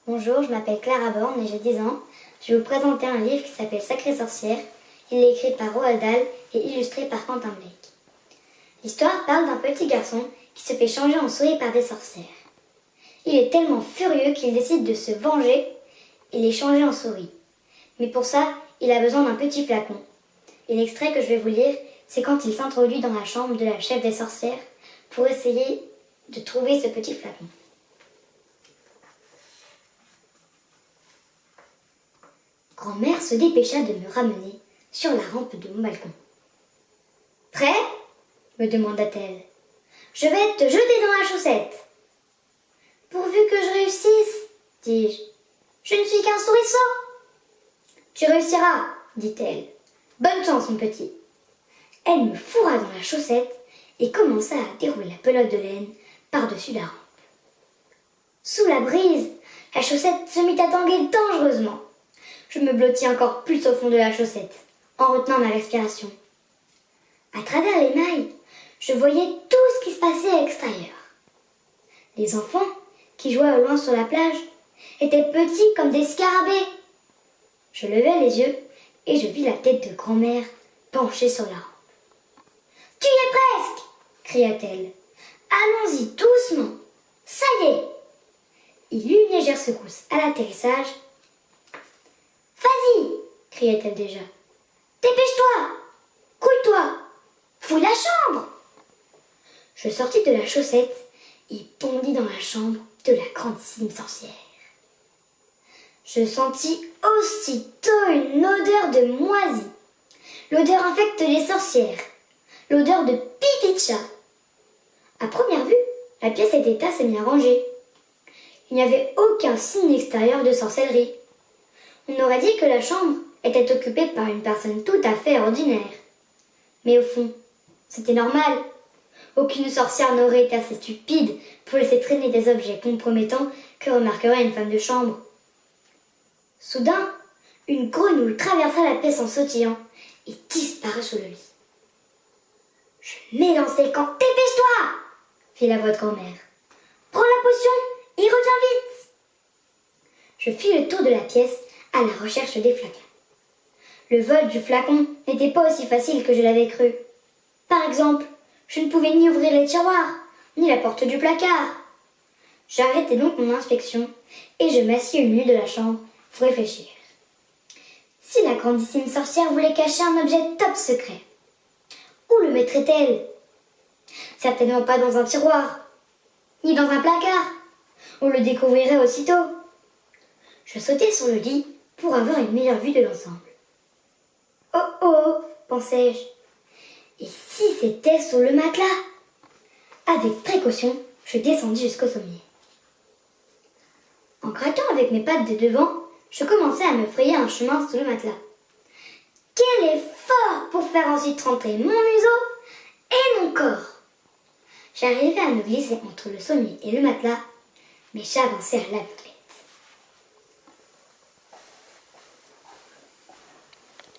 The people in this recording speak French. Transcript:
Bonjour, je m'appelle Clara Born et j'ai 10 ans. Je vais vous présenter un livre qui s'appelle Sacrée sorcière. Il est écrit par Roald Dahl et illustré par Quentin Blake. L'histoire parle d'un petit garçon qui se fait changer en souris par des sorcières. Il est tellement furieux qu'il décide de se venger et les changer en souris. Mais pour ça, il a besoin d'un petit flacon. Et l'extrait que je vais vous lire, c'est quand il s'introduit dans la chambre de la chef des sorcières pour essayer de trouver ce petit flacon. Grand-mère se dépêcha de me ramener sur la rampe de mon balcon. « Prêt ?» me demanda-t-elle. « Je vais te jeter dans la chaussette. »« Pourvu que je réussisse, dis-je. Je ne suis qu'un souriceau. »« Tu réussiras, dit-elle. Bonne chance, mon petit. » Elle me fourra dans la chaussette et commença à dérouler la pelote de laine par-dessus la rampe. Sous la brise, la chaussette se mit à tanguer dangereusement. Je me blottis encore plus au fond de la chaussette, en retenant ma respiration. À travers les mailles, je voyais tout ce qui se passait à l'extérieur. Les enfants, qui jouaient au loin sur la plage, étaient petits comme des scarabées. Je levai les yeux et je vis la tête de grand-mère penchée sur la rampe. « Tu y es presque !» cria-t-elle. « Allons-y doucement. Ça y est !» Il eut une légère secousse à l'atterrissage. « Vas-y !» criait-elle déjà. « Dépêche-toi! Couille-toi! Fouille la chambre !» Je sortis de la chaussette et bondis dans la chambre de la grandissime sorcière. Je sentis aussitôt une odeur de moisi. L'odeur infecte les sorcières. L'odeur de pipi de chat. À première vue, la pièce était assez bien rangée. Il n'y avait aucun signe extérieur de sorcellerie. On aurait dit que la chambre était occupée par une personne tout à fait ordinaire. Mais au fond, c'était normal. Aucune sorcière n'aurait été assez stupide pour laisser traîner des objets compromettants que remarquerait une femme de chambre. Soudain, une grenouille traversa la pièce en sautillant et disparut sous le lit. « Je m'élançai quand... « Dépêche-toi !» fit la voix de grand-mère. « Prends la potion et reviens vite !» Je fis le tour de la pièce à la recherche des flacons. Le vol du flacon n'était pas aussi facile que je l'avais cru. Par exemple, je ne pouvais ni ouvrir les tiroirs, ni la porte du placard. J'arrêtai donc mon inspection et je m'assis au milieu de la chambre pour réfléchir. Si la grandissime sorcière voulait cacher un objet top secret, où le mettrait-elle? Certainement pas dans un tiroir, ni dans un placard. On le découvrirait aussitôt. Je sautai sur le lit pour avoir une meilleure vue de l'ensemble. « Oh oh !» pensai-je. « Et si c'était sur le matelas ?» Avec précaution, je descendis jusqu'au sommier. En grattant avec mes pattes de devant, je commençai à me frayer un chemin sous le matelas. Quel effort pour faire ensuite rentrer mon museau et mon corps! J'arrivai à me glisser entre le sommier et le matelas, mais j'avançais à l'aveugle.